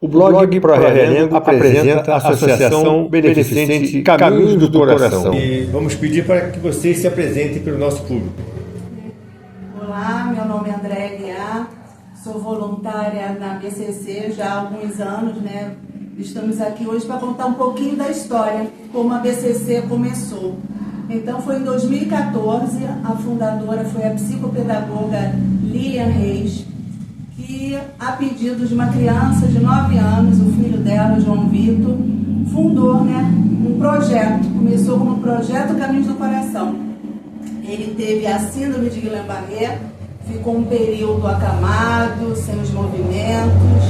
O blog ProRealengo apresenta a Associação Beneficente Caminhos do Coração. E vamos pedir para que vocês se apresentem para o nosso público. Olá, meu nome é Andréa Guiar, sou voluntária na BCC já há alguns anos, né? Estamos aqui hoje para contar um pouquinho da história, como a BCC começou. Então foi em 2014, a fundadora foi a psicopedagoga Lilian Reis, que, a pedido de uma criança de 9 anos, o filho dela, João Vitor, fundou, né, um projeto. Começou como Projeto Caminhos do Coração. Ele teve a síndrome de Guillain-Barré, ficou um período acamado, sem os movimentos,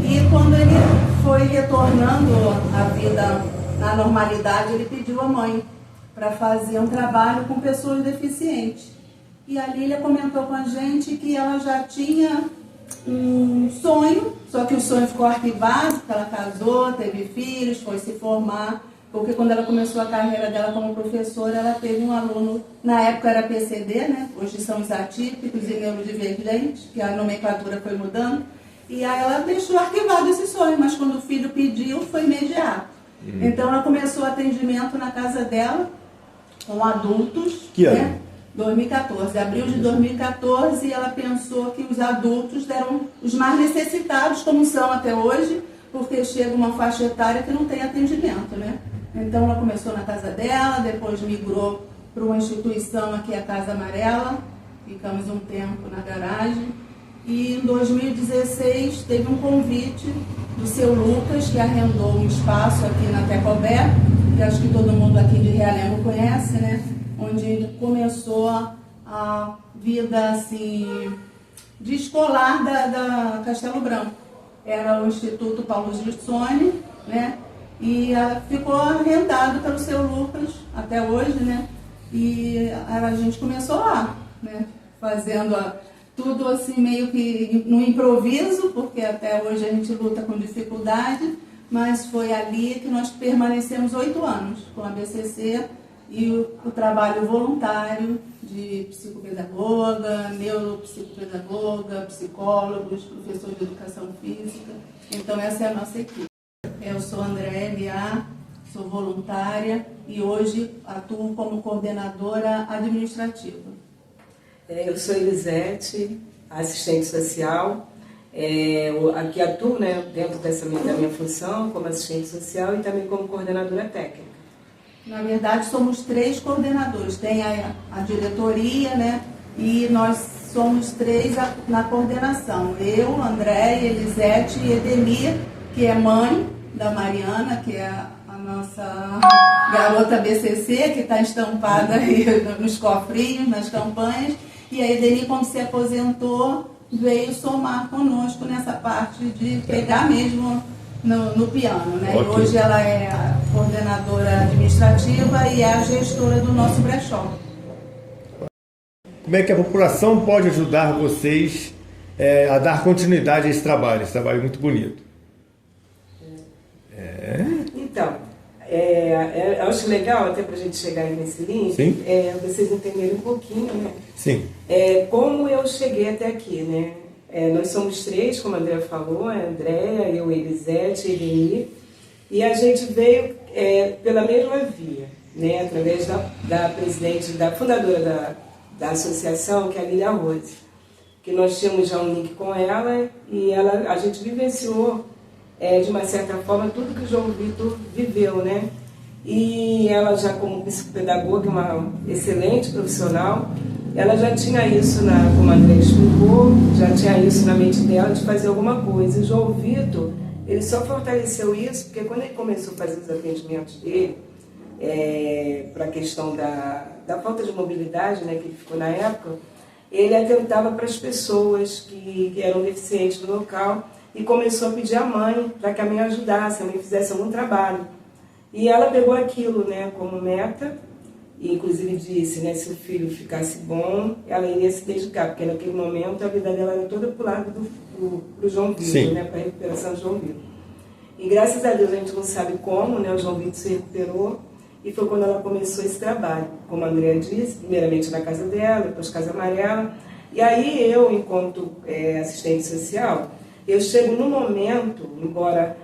e quando ele foi retornando à vida na normalidade, ele pediu à mãe para fazer um trabalho com pessoas deficientes. E a Lília comentou com a gente que ela já tinha um sonho, só que o sonho ficou arquivado, porque ela casou, teve filhos, foi se formar, porque quando ela começou a carreira dela como professora, ela teve um aluno, na época era PCD, né? Hoje são os atípicos e neurodivergentes, que a nomenclatura foi mudando, e aí ela deixou arquivado esse sonho, mas quando o filho pediu, foi imediato. Então ela começou o atendimento na casa dela, com adultos, Que ano? né? 2014, abril de 2014, ela pensou que os adultos eram os mais necessitados, como são até hoje, porque chega uma faixa etária que não tem atendimento, né? Então ela começou na casa dela, depois migrou para uma instituição aqui, a Casa Amarela, ficamos um tempo na garagem, e em 2016 teve um convite do seu Lucas, que arrendou um espaço aqui na Tecobé, que acho que todo mundo aqui de Realengo conhece, né? Onde ele começou a vida assim, de escolar da Castelo Branco. Era o Instituto Paulo Gilsone, né? E ficou arrendado pelo seu Lucas até hoje, né? E a gente começou lá, né? Fazendo tudo assim meio que no improviso, porque até hoje a gente luta com dificuldade, mas foi ali que nós permanecemos 8 anos com a BCC, e o trabalho voluntário de psicopedagoga, neuropsicopedagoga, psicólogos, professores de educação física. Então essa é a nossa equipe. Eu sou Andréa Guiar, sou voluntária e hoje atuo como coordenadora administrativa. Eu sou Elisete, assistente social. Aqui atuo, né, dentro da minha função como assistente social e também como coordenadora técnica. Na verdade, somos 3 coordenadores. Tem a diretoria, né? E nós somos 3 na coordenação. Eu, Andréia, Elisete e Edemir, que é mãe da Mariana, que é a nossa garota BCC, que está estampada aí nos cofrinhos, nas campanhas. E a Edemir, quando se aposentou, veio somar conosco nessa parte de pegar mesmo no piano, né? Okay. E hoje ela é a coordenadora administrativa e é a gestora do nosso brechó. Como é que a população pode ajudar vocês a dar continuidade a esse trabalho muito bonito? Então, eu acho legal, até para a gente chegar aí nesse link, vocês entenderem um pouquinho, né? Sim. Como eu cheguei até aqui, né? Nós somos 3, como a Andréa falou, a Andréa, eu, Elisete e Edemir, e a gente veio pela mesma via, né? Através da presidente, da fundadora da associação, que é a Lília Rose, que nós tínhamos já um link com ela e a gente vivenciou, de uma certa forma, tudo que o João Vitor viveu, né? E ela já como psicopedagoga, uma excelente profissional, ela já tinha isso, como a Andréa explicou, já tinha isso na mente dela de fazer alguma coisa. E o João Vitor, ele só fortaleceu isso porque quando ele começou a fazer os atendimentos dele, para a questão da falta de mobilidade, né, que ele ficou na época, ele atentava para as pessoas que eram deficientes no local e começou a pedir à mãe para que a mãe ajudasse, a mãe fizesse algum trabalho. E ela pegou aquilo, né, como meta, e inclusive disse, né, se o filho ficasse bom, ela iria se dedicar, porque naquele momento a vida dela era toda para o lado do João Vitor, né, para a recuperação do João Vitor. E graças a Deus a gente não sabe como, né, o João Vitor se recuperou, e foi quando ela começou esse trabalho, como a Andréa disse, primeiramente na casa dela, depois Casa Amarela. E aí eu, enquanto assistente social, Eu chego no momento, embora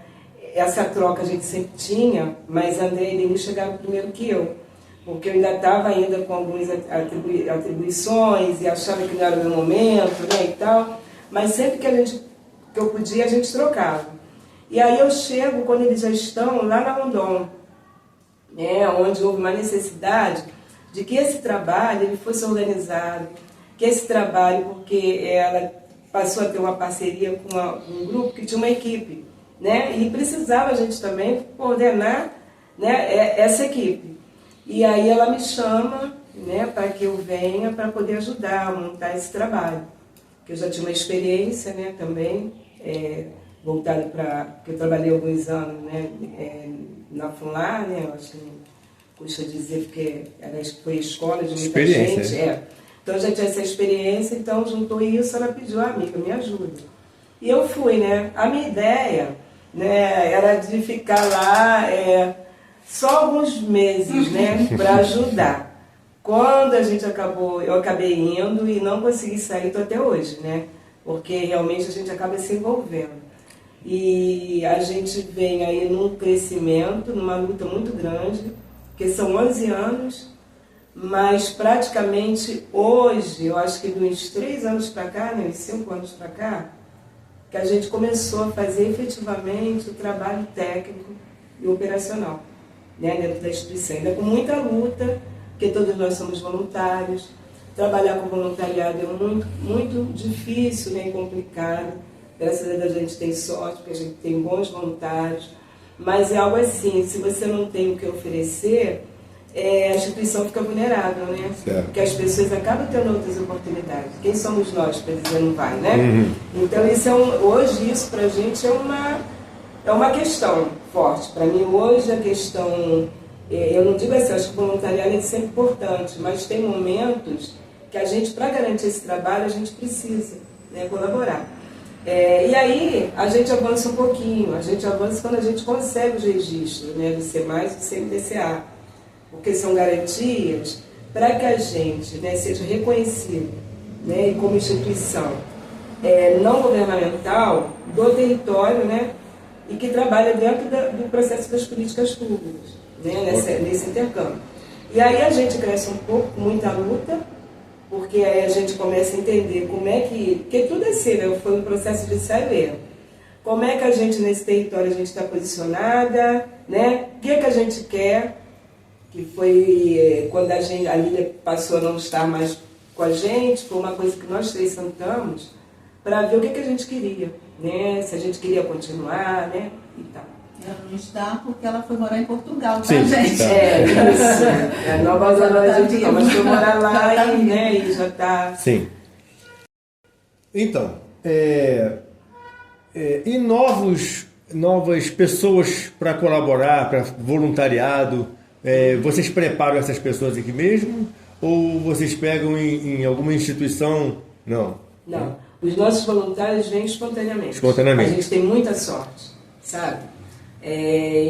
essa troca a gente sempre tinha, mas André e Denis chegaram primeiro que eu, porque eu ainda estava ainda com algumas atribuições e achava que não era o meu momento, né, e tal, mas sempre que eu podia, a gente trocava. E aí eu chego quando eles já estão lá na Rondon, né, onde houve uma necessidade de que esse trabalho ele fosse organizado, que esse trabalho, porque ela passou a ter uma parceria com um grupo que tinha uma equipe, né, e precisava a gente também coordenar, né, essa equipe. E aí ela me chama, né, para que eu venha para poder ajudar a montar esse trabalho. Porque eu já tinha uma experiência, né, também, voltada para... Porque eu trabalhei alguns anos, né, na FUNLAR, né, eu acho que não custa dizer, porque foi escola de muita gente. Então eu já tinha essa experiência, então juntou isso, ela pediu, amiga, me ajuda. E eu fui, né. A minha ideia, né, era de ficar lá só alguns meses, né, para ajudar. Quando eu acabei indo e não consegui sair, estou até hoje, né, porque realmente a gente acaba se envolvendo. E a gente vem aí num crescimento, numa luta muito grande, porque são 11 anos, mas praticamente hoje, eu acho que dos 3 anos para cá, né, uns 5 anos para cá, que a gente começou a fazer efetivamente o trabalho técnico e operacional, né, dentro da instituição. Ainda com muita luta, porque todos nós somos voluntários. Trabalhar com voluntariado é muito, muito difícil, né, e complicado. Graças a Deus a gente tem sorte, porque a gente tem bons voluntários. Mas é algo assim, se você não tem o que oferecer, a instituição fica vulnerável, né? Certo. Porque as pessoas acabam tendo outras oportunidades. Quem somos nós para dizer não vai, né? Então isso hoje isso para a gente é uma questão forte. Para mim hoje a questão, eu não digo assim, acho que o voluntariado é sempre importante, mas tem momentos que a gente, para garantir esse trabalho, a gente precisa, né, colaborar. E aí a gente avança um pouquinho, a gente avança quando a gente consegue os registros, né, do SEMAS e do CMDCA, porque são garantias para que a gente, né, seja reconhecido, né, como instituição não governamental do território, né, e que trabalha dentro do processo das políticas públicas, né, nesse intercâmbio. E aí a gente cresce um pouco, com muita luta, porque aí a gente começa a entender como é que... Porque tudo é assim, né, foi um processo de saber. Como é que a gente, nesse território, a gente está posicionada, né, o que a gente quer, que foi quando a Lília passou a não estar mais com a gente, foi uma coisa que nós 3 sentamos para ver o que a gente queria, né? Se a gente queria continuar, né? E tal. Ela não está porque ela foi morar em Portugal, tá, Sim, gente? tá. Isso. Nova Zelândia a gente não, mas foi morar lá tá e, né, e já está... Sim. Então, e novas pessoas para colaborar, para voluntariado, vocês preparam essas pessoas aqui mesmo? Ou vocês pegam em alguma instituição? Não. Os nossos voluntários vêm espontaneamente. Espontaneamente. A gente tem muita sorte, sabe?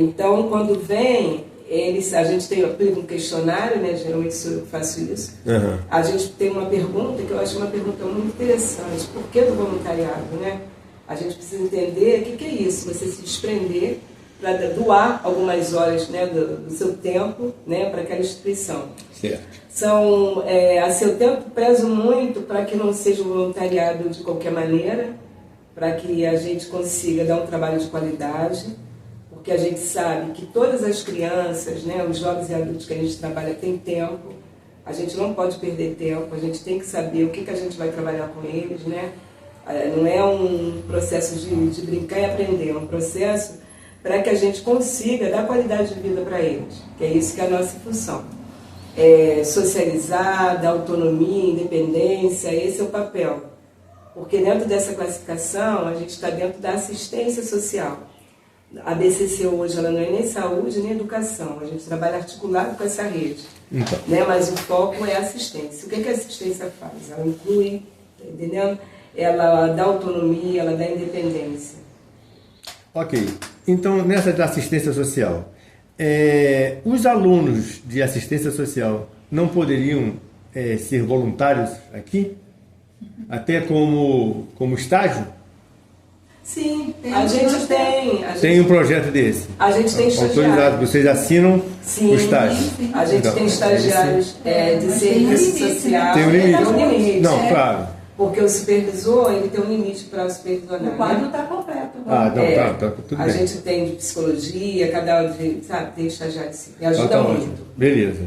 Então, quando vem, a gente aplica um questionário, né? Geralmente sou eu que faço isso. Uhum. A gente tem uma pergunta, que eu acho uma pergunta muito interessante. Por que do voluntariado, né? A gente precisa entender o que é isso, você se desprender para doar algumas horas, né, do seu tempo, né, para aquela instituição. Certo. A seu tempo prezo muito para que não seja um voluntariado de qualquer maneira, para que a gente consiga dar um trabalho de qualidade, porque a gente sabe que todas as crianças, né, os jovens e adultos que a gente trabalha têm tempo, a gente não pode perder tempo, a gente tem que saber o que a gente vai trabalhar com eles, né? Não é um processo de brincar e aprender, é um processo para que a gente consiga dar qualidade de vida para eles, que é isso que é a nossa função. Socializar, dar autonomia, independência, esse é o papel. Porque dentro dessa classificação, a gente está dentro da assistência social. A BCC hoje ela não é nem saúde, nem educação, a gente trabalha articulado com essa rede. Então. Né? Mas o foco é a assistência. O que a assistência faz? Ela inclui, tá entendendo? Ela dá autonomia, ela dá independência. Ok. Então, nessa da assistência social, os alunos de assistência social não poderiam ser voluntários aqui? Até como estágio? Sim, Tem a gente dois tem. Tem um projeto desse? A gente tem Autorizado, estagiários. vocês assinam Sim, o estágio? a gente Então, tem estagiários de mas tem um serviço limite, social. Tem um limite? Tem um limite, Não, claro. Porque o supervisor, ele tem um limite para O supervisionar. quadro Né? está completo. Ah, não, É, tá tudo a bem. gente tem de psicologia, cada um tem estagiário de si. Me ajuda Tá muito. ótimo. Beleza.